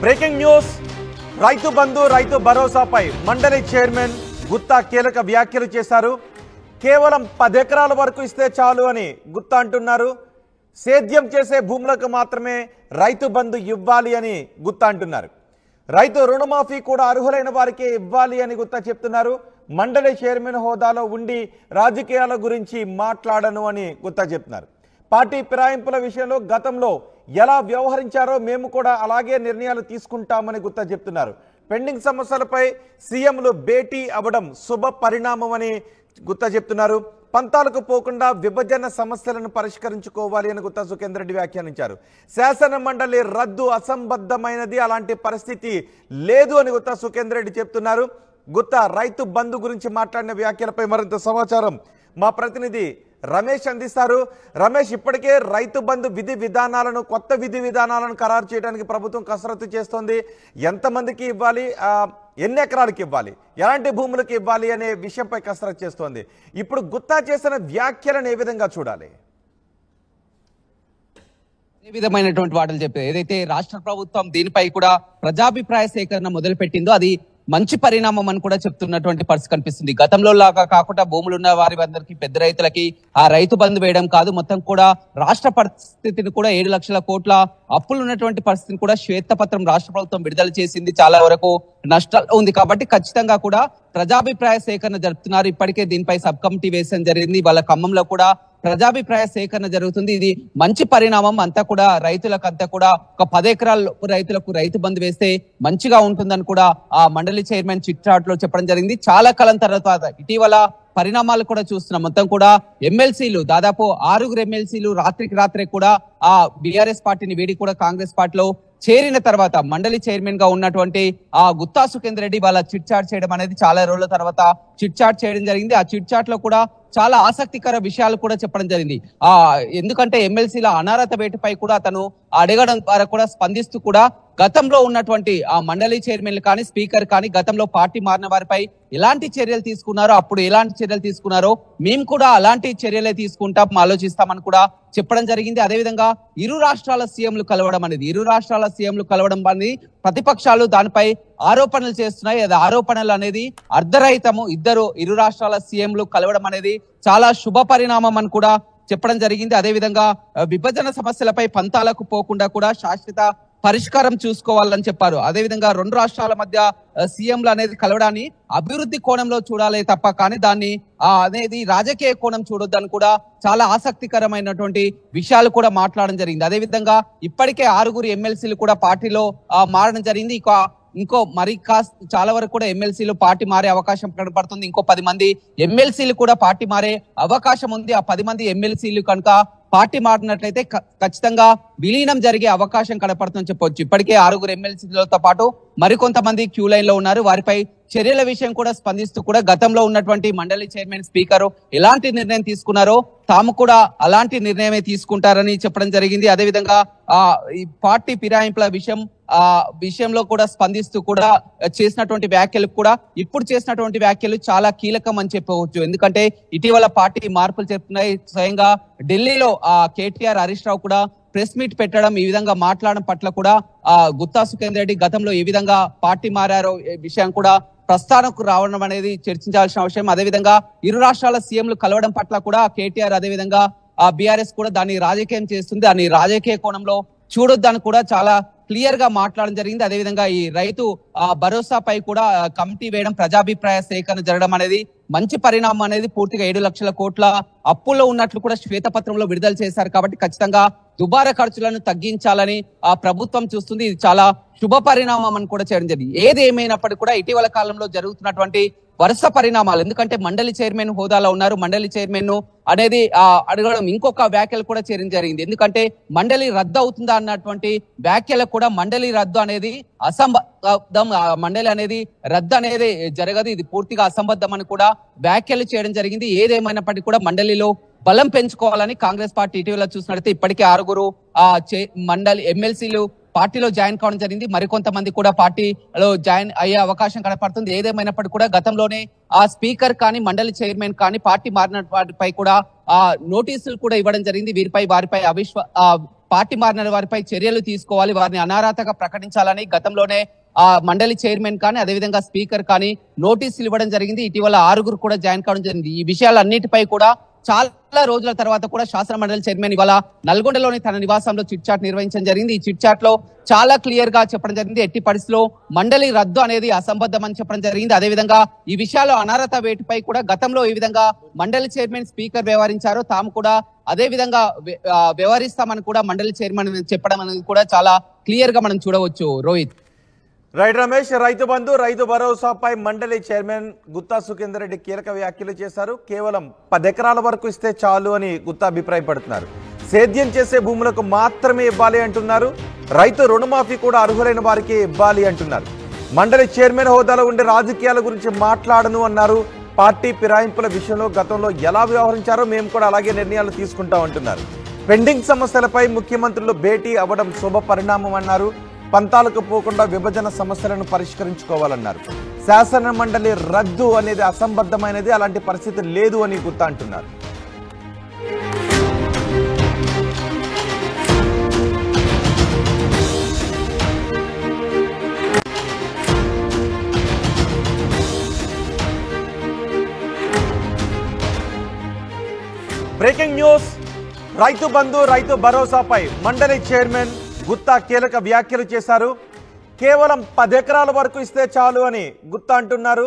Breaking news Rythu Bandhu రైతు భరోసాపై మండలి chairman Gutta కీలక వ్యాఖ్యలు చేశారు. కేవలం 10 ఎకరాల వరకు ఇస్తే చాలు అని గుత్తా అంటున్నారు. సేద్యం చేసే భూములకు మాత్రమే రైతు బంధు ఇవ్వాలి అని గుత్తా అంటున్నారు. రైతు రుణమాఫీ కూడా అర్హులైన వారికే ఇవ్వాలి అని గుత్తా చెప్తున్నారు. మండలి చైర్మన్ హోదాలో ఉండి రాజకీయాల గురించి మాట్లాడను అని గుత్తా చెప్తున్నారు. పార్టీ ఫిరాయింపుల విషయంలో గతంలో ఎలా వ్యవహరించారో మేము కూడా అలాగే నిర్ణయాలు తీసుకుంటామని గుత్తా చెప్తున్నారు. పెండింగ్ సమస్యలపై సీఎంలు భేటీ అవ్వడం శుభ పరిణామం అని గుత్తా చెప్తున్నారు. పంతాలకు పోకుండా విభజన సమస్యలను పరిష్కరించుకోవాలి అని గుత్తా సుఖేందర్ రెడ్డి వ్యాఖ్యానించారు. శాసన మండలి రద్దు అసంబద్ధమైనది, అలాంటి పరిస్థితి లేదు అని గుత్తా సుఖేందర్ రెడ్డి చెప్తున్నారు. గుత్తా రైతు బంధు గురించి మాట్లాడిన వ్యాఖ్యలపై మరింత సమాచారం మా ప్రతినిధి రమేష్ అందిస్తారు. రమేష్, ఇప్పటికే రైతు బంధు కొత్త విధి విధానాలను ఖరారు చేయడానికి ప్రభుత్వం కసరత్తు చేస్తోంది. ఎంతమందికి ఇవ్వాలి, ఎన్ని ఎకరాలకి ఇవ్వాలి, ఎలాంటి భూములకు ఇవ్వాలి అనే విషయంపై కసరత్తు చేస్తోంది. ఇప్పుడు గుత్తా చేసిన వ్యాఖ్యలను ఏ విధంగా చూడాలి? ఏ విధమైనటువంటి వాటిని చెప్పారు. ఏదైతే రాష్ట్ర ప్రభుత్వం దీనిపై కూడా ప్రజాభిప్రాయ సేకరణ మొదలుపెట్టిందో అది మంచి పరిణామం అని కూడా చెప్తున్నటువంటి పరిస్థితి కనిపిస్తుంది. గతంలో లాగా కాకుండా భూములున్న వారి అందరికీ, పెద్ద రైతులకి ఆ రైతు బంధు వేయడం కాదు, మొత్తం కూడా రాష్ట్ర పరిస్థితిని కూడా 7 లక్షల కోట్ల అప్పులు ఉన్నటువంటి పరిస్థితిని కూడా శ్వేతపత్రం రాష్ట్ర ప్రభుత్వం విడుదల చేసింది. చాలా వరకు నష్టాలు ఉంది కాబట్టి ఖచ్చితంగా కూడా ప్రజాభిప్రాయ సేకరణ జరుపుతున్నారు. ఇప్పటికే దీనిపై సబ్ కమిటీ వేయడం జరిగింది. వాళ్ళ ఖమ్మంలో కూడా ప్రజాభిప్రాయ సేకరణ జరుగుతుంది. ఇది మంచి పరిణామం. అంతా కూడా రైతులకంతా కూడా ఒక 10 ఎకరాల రైతులకు రైతు బంధు వేస్తే మంచిగా ఉంటుందని కూడా ఆ మండలి చైర్మన్ చిట్చాట్ లో చెప్పడం జరిగింది. చాలా కాలం తర్వాత ఇటీవల పరిణామాలు కూడా చూస్తున్నాం. మొత్తం కూడా ఎమ్మెల్సీలు దాదాపు 6 ఎమ్మెల్సీలు రాత్రికి రాత్రే కూడా ఆ బీఆర్ఎస్ పార్టీని వీడి కూడా కాంగ్రెస్ పార్టీలో చేరిన తర్వాత మండలి చైర్మన్ గా ఉన్నటువంటి ఆ గుత్తా సుఖేందర్ రెడ్డి వాళ్ళ చిట్ చాట్ చేయడం అనేది చాలా రోజుల తర్వాత చిట్ చాట్ చేయడం జరిగింది. ఆ చిట్ చాట్ లో కూడా చాలా ఆసక్తికర విషయాలు కూడా చెప్పడం జరిగింది. ఎందుకంటే ఎమ్మెల్సీల అనర్హత వేటుపై కూడా అతను అడగడం ద్వారా కూడా స్పందిస్తూ కూడా గతంలో ఉన్నటువంటి ఆ మండలి చైర్మన్లు కానీ, స్పీకర్ కానీ గతంలో పార్టీ మారిన వారిపై ఎలాంటి చర్యలు తీసుకున్నారో, అప్పుడు ఎలాంటి చర్యలు తీసుకున్నారో మేము కూడా అలాంటి చర్యలే తీసుకుంటాం, ఆలోచిస్తామని కూడా చెప్పడం జరిగింది. అదేవిధంగా ఇరు రాష్ట్రాల సీఎంలు కలవడం అనేది ప్రతిపక్షాలు దానిపై ఆరోపణలు చేస్తున్నాయి. అది ఆరోపణలు అనేది అర్ధరహితము. ఇరు రాష్ట్రాల సీఎంలు కలవడం అనేది చాలా శుభ పరిణామం అని కూడా చెప్పడం జరిగింది. అదేవిధంగా విభజన సమస్యలపై పంతాలకు పోకుండా కూడా శాశ్వత పరిష్కారం చూసుకోవాలని చెప్పారు. అదేవిధంగా 2 రాష్ట్రాల మధ్య సీఎంలు అనేది కలవడాన్ని అభివృద్ధి కోణంలో చూడాలి తప్ప కానీ దాన్ని అనేది రాజకీయ కోణం చూడొద్దని కూడా చాలా ఆసక్తికరమైనటువంటి విషయాలు కూడా మాట్లాడడం జరిగింది. అదేవిధంగా ఇప్పటికే 6 ఎమ్మెల్సీలు కూడా పార్టీలో మారడం జరిగింది. ఇంకో చాలా వరకు కూడా ఎమ్మెల్సీలు పార్టీ మారే అవకాశం కనపడుతుంది. ఇంకో 10 మంది ఎమ్మెల్సీలు కూడా పార్టీ మారే అవకాశం ఉంది. ఆ 10 మంది ఎమ్మెల్సీలు కనుక పార్టీ మారినట్లయితే ఖచ్చితంగా విలీనం జరిగే అవకాశం కనపడుతుందని చెప్పొచ్చు. ఇప్పటికే 6 ఎమ్మెల్సీలతో పాటు మరికొంతమంది క్యూ లైన్ లో ఉన్నారు. వారిపై చర్యల విషయం కూడా స్పందిస్తూ కూడా గతంలో ఉన్నటువంటి మండలి చైర్మన్, స్పీకర్ ఎలాంటి నిర్ణయం తీసుకున్నారో తాము కూడా అలాంటి నిర్ణయమే తీసుకుంటారని చెప్పడం జరిగింది. అదేవిధంగా ఈ పార్టీ ఫిరాయింపుల విషయంలో కూడా స్పందిస్తూ కూడా చేసినటువంటి వ్యాఖ్యలు కూడా ఇప్పుడు చేసినటువంటి వ్యాఖ్యలు చాలా కీలకం అని చెప్పవచ్చు. ఎందుకంటే ఇటీవల పార్టీ మార్పులు చెప్తున్నాయి. స్వయంగా ఢిల్లీలో కేటీఆర్, హరీష్ రావు కూడా ప్రెస్ మీట్ పెట్టడం, ఈ విధంగా మాట్లాడడం పట్ల కూడా గుత్తా సుఖేందర్ రెడ్డి గతంలో ఏ విధంగా పార్టీ మారారో విషయం కూడా ప్రస్తావనకు రావడం అనేది చర్చించాల్సిన అవసరం. అదేవిధంగా ఇరు రాష్ట్రాల సీఎంలు కలవడం పట్ల కూడా కేటీఆర్, అదేవిధంగా బీఆర్ఎస్ కూడా దాన్ని రాజకీయం చేస్తుంది, దాన్ని రాజకీయ కోణంలో చూడొద్దని కూడా చాలా క్లియర్ గా మాట్లాడడం జరిగింది. అదేవిధంగా ఈ రైతు భరోసాపై కూడా కమిటీ వేయడం, ప్రజాభిప్రాయ సేకరణ జరగడం అనేది మంచి పరిణామం అనేది పూర్తిగా 7 లక్షల కోట్ల అప్పుల్లో ఉన్నట్లు కూడా శ్వేతపత్రంలో విడుదల చేశారు. కాబట్టి ఖచ్చితంగా దుబారా ఖర్చులను తగ్గించాలని ఆ ప్రభుత్వం చూస్తుంది. ఇది చాలా శుభ పరిణామం అని కూడా చేయడం జరిగింది. ఏది ఏమైనప్పటికీ కూడా ఇటీవల కాలంలో జరుగుతున్నటువంటి వరుస పరిణామాలు, ఎందుకంటే మండలి చైర్మన్ హోదాలో ఉన్నారు, మండలి చైర్మన్ అనేది అడగడం ఇంకొక వ్యాఖ్యలు కూడా చేయడం జరిగింది. ఎందుకంటే మండలి రద్దు అవుతుందా అన్నటువంటి వ్యాఖ్యలకు కూడా మండలి రద్దు అనేది అసంబద్ధం, మండలి అనేది రద్దు అనేది జరగదు, ఇది పూర్తిగా అసంబద్ధం అని కూడా వ్యాఖ్యలు చేయడం జరిగింది. ఏదేమైనప్పటికీ కూడా మండలిలో బలం పెంచుకోవాలని కాంగ్రెస్ పార్టీ ఇటీవల చూసినట్లయితే ఇప్పటికే 6 మండలి ఎమ్మెల్సీలు పార్టీలో జాయిన్ కావడం జరిగింది. మరికొంతమంది కూడా పార్టీలో జాయిన్ అయ్యే అవకాశం కనపడుతుంది. ఏదేమైనప్పటికీ కూడా గతంలోనే ఆ స్పీకర్ కానీ, మండలి చైర్మన్ కానీ పార్టీ మారిన వాటిపై కూడా నోటీసులు కూడా ఇవ్వడం జరిగింది. వారిపై పార్టీ మారిన వారిపై చర్యలు తీసుకోవాలి, వారిని అనర్హతగా ప్రకటించాలని గతంలోనే ఆ మండలి చైర్మన్ కానీ అదేవిధంగా స్పీకర్ కానీ నోటీసులు ఇవ్వడం జరిగింది. ఇటీవల 6 కూడా జాయిన్ కావడం జరిగింది. ఈ విషయాలన్నిటిపై కూడా చాలా రోజుల తర్వాత కూడా శాసన మండలి చైర్మన్ ఇవాళ నల్గొండలోని తన నివాసంలో చిట్ చాట్ నిర్వహించడం జరిగింది. ఈ చిట్ చాట్ లో చాలా క్లియర్ గా చెప్పడం జరిగింది. ఎట్టి పరిస్థితిలో మండలి రద్దు అనేది అసంబద్ధం అని చెప్పడం జరిగింది. అదేవిధంగా ఈ విషయాల్లో అనర్హత వేటుపై కూడా గతంలో ఈ విధంగా మండలి చైర్మన్ స్పీకర్ వ్యవహరించారో తాము కూడా అదే విధంగా వ్యవహరిస్తామని కూడా మండలి చైర్మన్ చెప్పడం అనేది కూడా చాలా క్లియర్ గా మనం చూడవచ్చు. రోహిత్. రైట్ రమేష్, రైతు బంధు రైతు భరోసాపై మండలి చైర్మన్ గుత్తా సుఖేందర్ రెడ్డి కీలక వ్యాఖ్యలు చేశారు. కేవలం 10 ఎకరాల వరకు ఇస్తే చాలు అని గుత్తా అభిప్రాయపడుతున్నారు. సేద్యం చేసే భూములకు మాత్రమే ఇవ్వాలి అంటున్నారు. రైతు రుణమాఫీ కూడా అర్హులైన వారికి ఇవ్వాలి అంటున్నారు. మండలి చైర్మన్ హోదాలో ఉండే రాజకీయాల గురించి మాట్లాడను అన్నారు. పార్టీ ఫిరాయింపుల విషయంలో గతంలో ఎలా వ్యవహరించారో మేము కూడా అలాగే నిర్ణయాలు తీసుకుంటాం అంటున్నారు. పెండింగ్ సమస్యలపై ముఖ్యమంత్రులు భేటీ అవ్వడం శుభ పరిణామం అన్నారు. పంతాలకు పోకుండా విభజన సమస్యలను పరిష్కరించుకోవాలన్నారు. శాసన మండలి రద్దు అనేది అసంబద్ధమైనది, అలాంటి పరిస్థితి లేదు అని గుత్తా అంటున్నారు. బ్రేకింగ్ న్యూస్, రైతు బంధు రైతు భరోసాపై మండలి చైర్మన్ గుత్తా కీలక వ్యాఖ్యలు చేశారు. కేవలం 10 ఎకరాల వరకు ఇస్తే చాలు అని గుత్తా అంటున్నారు.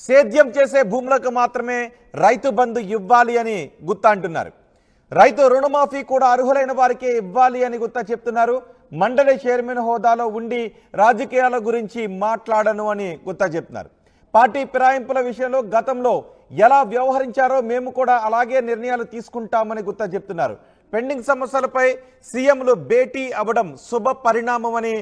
సేద్యం చేసే భూములకు మాత్రమే రైతు బంధు ఇవ్వాలి అని గుత్తా అంటున్నారు. రైతు రుణమాఫీ కూడా అర్హులైన వారికే ఇవ్వాలి అని గుత్తా చెప్తున్నారు. మండలి చైర్మన్ హోదాలో ఉండి రాజకీయాల గురించి మాట్లాడను అని గుత్తా చెప్తున్నారు. పార్టీ ఫిరాయింపుల విషయంలో గతంలో ఎలా వ్యవహరించారో మేము కూడా అలాగే నిర్ణయాలు తీసుకుంటామని గుత్తా చెప్తున్నారు. పెండింగ్ సమస్యలపై సీఎంలు భేటీ అవ్వడం శుభ పరిణామం అని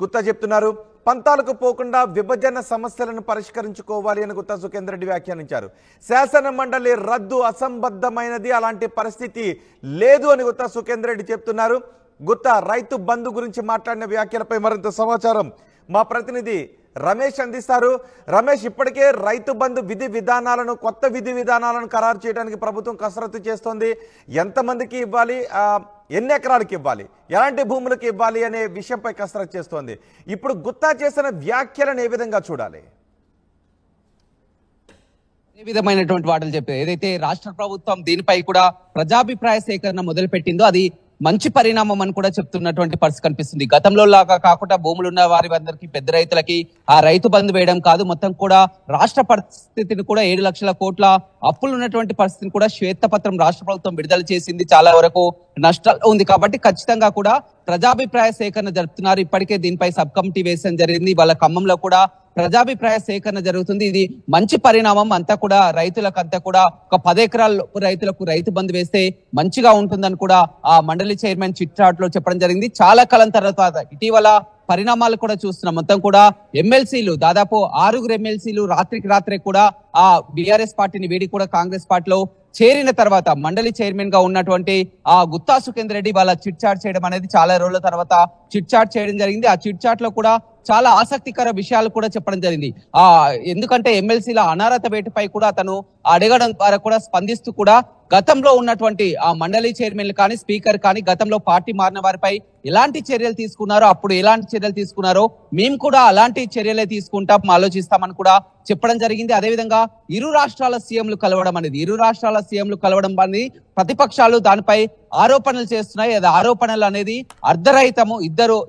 గుత్తా చెప్తున్నారు. పంతాలకు పోకుండా విభజన సమస్యలను పరిష్కరించుకోవాలి అని గుత్తా సుఖేందర్ రెడ్డి వ్యాఖ్యానించారు. శాసన మండలి రద్దు అసంబద్ధమైనది, అలాంటి పరిస్థితి లేదు అని గుత్తా సుఖేందర్ రెడ్డి చెప్తున్నారు. గుత్తా రైతు బంధు గురించి మాట్లాడిన వ్యాఖ్యలపై మరింత సమాచారం మా ప్రతినిధి రమేష్ అందిస్తారు. రమేష్, ఇప్పటికే రైతు బంధు కొత్త విధి విధానాలను ఖరారు చేయడానికి ప్రభుత్వం కసరత్తు చేస్తోంది. ఎంతమందికి ఇవ్వాలి, ఎన్ని ఎకరాలకి ఇవ్వాలి, ఎలాంటి భూములకు ఇవ్వాలి అనే విషయంపై కసరత్తు చేస్తోంది. ఇప్పుడు గుత్తా చేసిన వ్యాఖ్యలను ఏ విధంగా చూడాలి? ఏ విధమైనటువంటి వాటిని చెప్పారు. ఏదైతే రాష్ట్ర ప్రభుత్వం దీనిపై కూడా ప్రజాభిప్రాయ సేకరణ మొదలుపెట్టిందో అది మంచి పరిణామం అని కూడా చెప్తున్నటువంటి పరిస్థితి కనిపిస్తుంది. గతంలో లాగా కాకుండా భూములున్న వారి అందరికీ, పెద్ద రైతులకి ఆ రైతు బంధు వేయడం కాదు, మొత్తం కూడా రాష్ట్ర పరిస్థితిని కూడా 7 లక్షల కోట్ల అప్పులు ఉన్నటువంటి పరిస్థితిని కూడా శ్వేతపత్రం రాష్ట్ర ప్రభుత్వం విడుదల చేసింది. చాలా వరకు నష్టాలు ఉంది కాబట్టి ఖచ్చితంగా కూడా ప్రజాభిప్రాయ సేకరణ జరుపుతున్నారు. ఇప్పటికే దీనిపై సబ్ కమిటీ వేయడం జరిగింది. వాళ్ళ ఖమ్మంలో కూడా ప్రజాభిప్రాయ సేకరణ జరుగుతుంది. ఇది మంచి పరిణామం. అంతా కూడా రైతులకంతా కూడా ఒక 10 ఎకరాల రైతులకు రైతు బంధు వేస్తే మంచిగా ఉంటుందని కూడా ఆ మండలి చైర్మన్ చిట్ చాట్ లో చెప్పడం జరిగింది. చాలా కాలం తర్వాత ఇటీవల పరిణామాలు కూడా చూస్తున్నాం. మొత్తం కూడా ఎమ్మెల్సీలు దాదాపు 6 ఎమ్మెల్సీలు రాత్రికి రాత్రే కూడా ఆ బీఆర్ఎస్ పార్టీని వీడి కూడా కాంగ్రెస్ పార్టీలో చేరిన తర్వాత మండలి చైర్మన్ గా ఉన్నటువంటి ఆ గుత్తా సుఖేందర్ రెడ్డి వాళ్ళ చిట్ చాట్ చేయడం అనేది చాలా రోజుల తర్వాత చిట్ చాట్ చేయడం జరిగింది. ఆ చిట్ చాట్ లో కూడా చాలా ఆసక్తికర విషయాలు కూడా చెప్పడం జరిగింది. ఎందుకంటే ఎమ్మెల్సీల అనర్హత వేటుపై కూడా అతను అడగడం ద్వారా కూడా స్పందిస్తూ కూడా గతంలో ఉన్నటువంటి ఆ మండలి చైర్మన్లు కానీ స్పీకర్ కానీ గతంలో పార్టీ మారిన వారిపై ఎలాంటి చర్యలు తీసుకున్నారో, అప్పుడు ఎలాంటి చర్యలు తీసుకున్నారో మేము కూడా అలాంటి చర్యలే తీసుకుంటాం, ఆలోచిస్తామని కూడా చెప్పడం జరిగింది. అదేవిధంగా ఇరు రాష్ట్రాల సీఎంలు కలవడం అనేది ప్రతిపక్షాలు దానిపై ఆరోపణలు చేస్తున్నాయి. అది ఆరోపణలు అనేది అర్ధరహితము.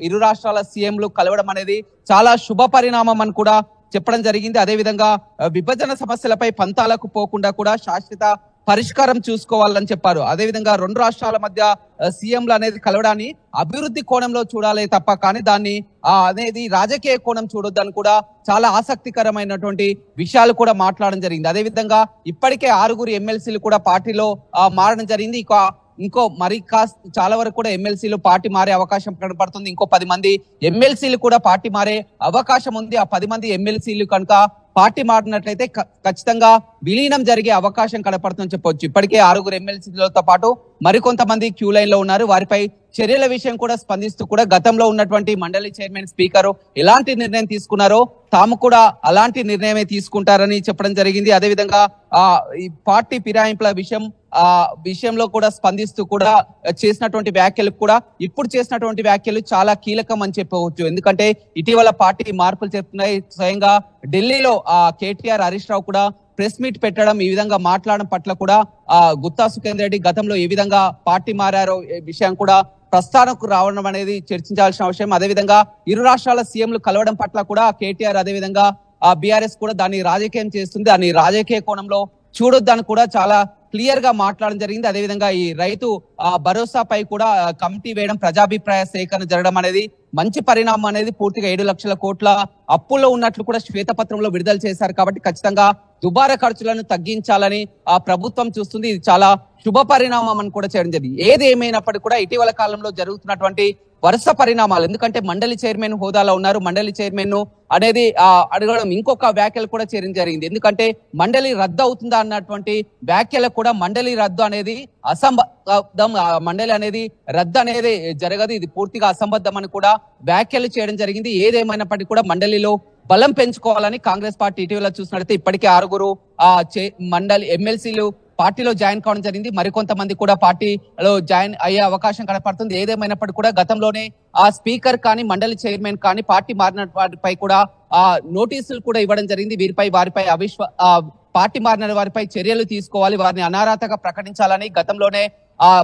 ఇరు రాష్ట్రాల సీఎంలు కలవడం అనేది చాలా శుభ పరిణామం అని కూడా చెప్పడం జరిగింది. అదేవిధంగా విభజన సమస్యలపై పంతాలకు పోకుండా కూడా శాశ్వత పరిష్కారం చూసుకోవాలని చెప్పారు. అదేవిధంగా 2 రాష్ట్రాల మధ్య సీఎంలు అనేది కలవడాన్ని అభివృద్ధి కోణంలో చూడాలి తప్ప కానీ దాన్ని అనేది రాజకీయ కోణం చూడొద్దని కూడా చాలా ఆసక్తికరమైనటువంటి విషయాలు కూడా మాట్లాడడం జరిగింది. అదేవిధంగా ఇప్పటికే 6 ఎమ్మెల్సీలు కూడా పార్టీలో మారడం జరిగింది. ఇంకో మరి చాలా వరకు కూడా ఎమ్మెల్సీలు పార్టీ మారే అవకాశం కనపడుతుంది. ఇంకో 10 మంది ఎమ్మెల్సీలు కూడా పార్టీ మారే అవకాశం ఉంది. ఆ 10 మంది ఎమ్మెల్సీలు కనుక పార్టీ మారినట్లయితే ఖచ్చితంగా విలీనం జరిగే అవకాశం కనపడుతుందని చెప్పొచ్చు. ఇప్పటికే 6 ఎమ్మెల్సీలతో పాటు మరికొంతమంది క్యూ లైన్ లో ఉన్నారు. వారిపై చర్యల విషయం కూడా స్పందిస్తూ కూడా గతంలో ఉన్నటువంటి మండలి చైర్మన్ స్పీకర్ ఎలాంటి నిర్ణయం తీసుకున్నారో తాము కూడా అలాంటి నిర్ణయమే తీసుకుంటారని చెప్పడం జరిగింది. అదేవిధంగా ఈ పార్టీ ఫిరాయింపుల విషయంలో కూడా స్పందిస్తూ కూడా చేసినటువంటి వ్యాఖ్యలు కూడా ఇప్పుడు చేసినటువంటి వ్యాఖ్యలు చాలా కీలకం అని చెప్పవచ్చు. ఎందుకంటే ఇటీవల పార్టీ మార్పులు చెప్తున్నాయి. స్వయంగా ఢిల్లీలో కేటీఆర్ హరీష్ రావు కూడా ప్రెస్ మీట్ పెట్టడం, ఈ విధంగా మాట్లాడడం పట్ల కూడా గుత్తా సుఖేందర్ రెడ్డి గతంలో ఏ విధంగా పార్టీ మారారో విషయం కూడా ప్రస్తావనకు రావడం అనేది చర్చించాల్సిన అవసరం. అదేవిధంగా ఇరు రాష్ట్రాల సీఎంలు కలవడం పట్ల కూడా కేటీఆర్ అదేవిధంగా బీఆర్ఎస్ కూడా దాన్ని రాజకీయం చేస్తుంది, దాన్ని రాజకీయ కోణంలో చూడొద్దని కూడా చాలా క్లియర్ గా మాట్లాడడం జరిగింది. అదేవిధంగా ఈ రైతు భరోసాపై కూడా కమిటీ వేయడం, ప్రజాభిప్రాయ సేకరణ జరగడం అనేది మంచి పరిణామం అనేది పూర్తిగా 7 లక్షల కోట్ల అప్పుల్లో ఉన్నట్లు కూడా శ్వేతపత్రంలో విడుదల చేశారు. కాబట్టి ఖచ్చితంగా దుబారా ఖర్చులను తగ్గించాలని ప్రభుత్వం చూస్తుంది. ఇది చాలా శుభ పరిణామం అని కూడా చేయడం జరిగింది. ఏది ఏమైనప్పటికీ కూడా ఇటీవల కాలంలో జరుగుతున్నటువంటి వరుస పరిణామాలు, ఎందుకంటే మండలి చైర్మన్ హోదాలో ఉన్నారు, మండలి చైర్మన్ అనేది అడగడం ఇంకొక వ్యాఖ్యలు కూడా చేయడం జరిగింది. ఎందుకంటే మండలి రద్దు అవుతుందా అన్నటువంటి వ్యాఖ్యలకు కూడా మండలి రద్దు అనేది అసంబద్ధం, మండలి అనేది రద్దు అనేది జరగదు, ఇది పూర్తిగా అసంబద్ధం అని కూడా వ్యాఖ్యలు చేయడం జరిగింది. ఏదేమైనప్పటికీ కూడా మండలిలో బలం పెంచుకోవాలని కాంగ్రెస్ పార్టీ ఇటీవల చూసినట్లయితే ఇప్పటికే 6 మండలి ఎమ్మెల్సీలు పార్టీలో జాయిన్ కావడం జరిగింది. మరికొంతమంది కూడా పార్టీలో జాయిన్ అయ్యే అవకాశం కనపడుతుంది. ఏదేమైనప్పటికీ కూడా గతంలోనే ఆ స్పీకర్ కానీ మండలి చైర్మన్ కానీ పార్టీ మారిన వారిపై కూడా నోటీసులు కూడా ఇవ్వడం జరిగింది. వారిపై పార్టీ మారిన వారిపై చర్యలు తీసుకోవాలి, వారిని అనర్హతగా ప్రకటించాలని గతంలోనే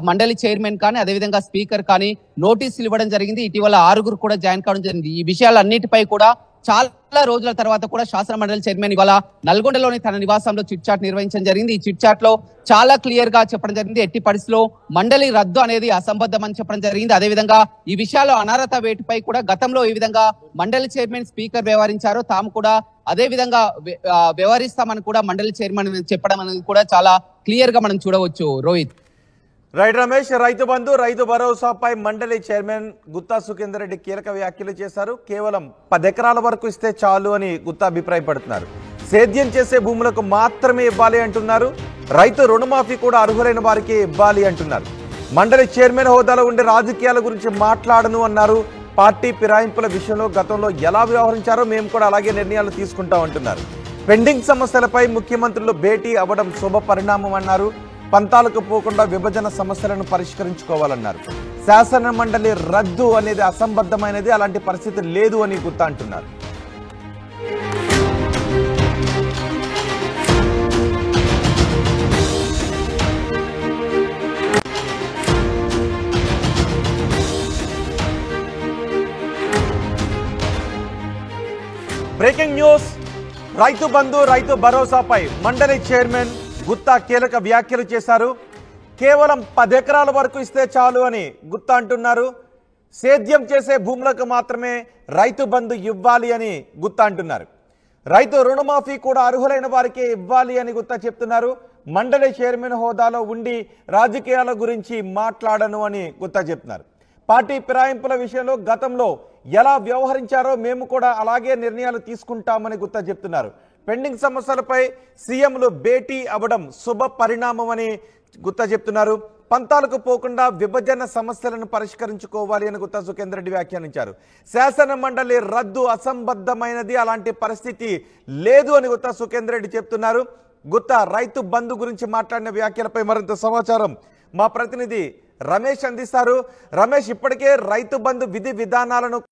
మండలి చైర్మన్ కానీ అదేవిధంగా స్పీకర్ కానీ నోటీసులు ఇవ్వడం జరిగింది. ఇటీవల 6 కూడా జాయిన్ కావడం జరిగింది. ఈ విషయాలన్నిటిపై కూడా చాలా రోజుల తర్వాత కూడా శాసన మండలి చైర్మన్ ఇవాళ నల్గొండలోని తన నివాసంలో చిట్ చాట్ నిర్వహించడం జరిగింది. ఈ చిట్ చాట్ లో చాలా క్లియర్ గా చెప్పడం జరిగింది. ఎట్టి పరిస్థితిలో మండలి రద్దు అనేది అసంబద్ధం అని చెప్పడం జరిగింది. అదేవిధంగా ఈ విషయాల్లో అనర్హత వేటుపై కూడా గతంలో ఏ విధంగా మండలి చైర్మన్ స్పీకర్ వ్యవహరించారో తాము కూడా అదే విధంగా వ్యవహరిస్తామని కూడా మండలి చైర్మన్ చెప్పడం అనేది కూడా చాలా క్లియర్ గా మనం చూడవచ్చు. రోహిత్. రైట్ రమేష్, రైతు బంధు రైతు భరోసాపై మండలి చైర్మన్ గుత్తా సుఖేందర్ రెడ్డి కీలక వ్యాఖ్యలు చేశారు. కేవలం 10 ఎకరాల వరకు ఇస్తే చాలు అని గుత్తా అభిప్రాయపడుతున్నారు. సేద్యం చేసే భూములకు మాత్రమే ఇవ్వాలి అంటున్నారు. రైతు రుణమాఫీ కూడా అర్హులైన వారికి ఇవ్వాలి అంటున్నారు. మండలి చైర్మన్ హోదాలో ఉండే రాజకీయాల గురించి మాట్లాడను అన్నారు. పార్టీ ఫిరాయింపుల విషయంలో గతంలో ఎలా వ్యవహరించారో మేము కూడా అలాగే నిర్ణయాలు తీసుకుంటాం అంటున్నారు. పెండింగ్ సమస్యలపై ముఖ్యమంత్రులు భేటీ అవ్వడం శుభ పరిణామం అన్నారు. పంతాలకు పోకుండా విభజన సమస్యలను పరిష్కరించుకోవాలన్నారు. శాసన మండలి రద్దు అనేది అసంబద్ధమైనది, అలాంటి పరిస్థితి లేదు అని గుత్తా అంటున్నారు. బ్రేకింగ్ న్యూస్, రైతు బంధు రైతు భరోసాపై మండలి చైర్మన్ గుత్తా కీలక వ్యాఖ్యలు చేశారు. కేవలం 10 ఎకరాల వరకు ఇస్తే చాలు అని గుత్తా అంటున్నారు. సేద్యం చేసే భూములకు మాత్రమే రైతు బంధు ఇవ్వాలి అని గుత్తా అంటున్నారు. రైతు రుణమాఫీ కూడా అర్హులైన వారికే ఇవ్వాలి అని గుత్తా చెప్తున్నారు. మండలి చైర్మన్ హోదాలో ఉండి రాజకీయాల గురించి మాట్లాడను అని గుత్తా చెప్తున్నారు. పార్టీ ఫిరాయింపుల విషయంలో గతంలో ఎలా వ్యవహరించారో మేము కూడా అలాగే నిర్ణయాలు తీసుకుంటామని గుత్తా చెప్తున్నారు. పెండింగ్ సమస్యలపై సీఎంలు భేటీ అవ్వడం శుభ పరిణామం అని గుత్తా చెప్తున్నారు. పంతాలకు పోకుండా విభజన సమస్యలను పరిష్కరించుకోవాలి అని గుత్తా సుఖేందర్ రెడ్డి వ్యాఖ్యానించారు. శాసన మండలి రద్దు అసంబద్ధమైనది, అలాంటి పరిస్థితి లేదు అని గుత్తా సుఖేందర్ రెడ్డి చెప్తున్నారు. గుత్తా రైతు బంధు గురించి మాట్లాడిన వ్యాఖ్యలపై మరింత సమాచారం మా ప్రతినిధి రమేష్ అందిస్తారు. రమేష్, ఇప్పటికే రైతు బంధు విధి విధానాలను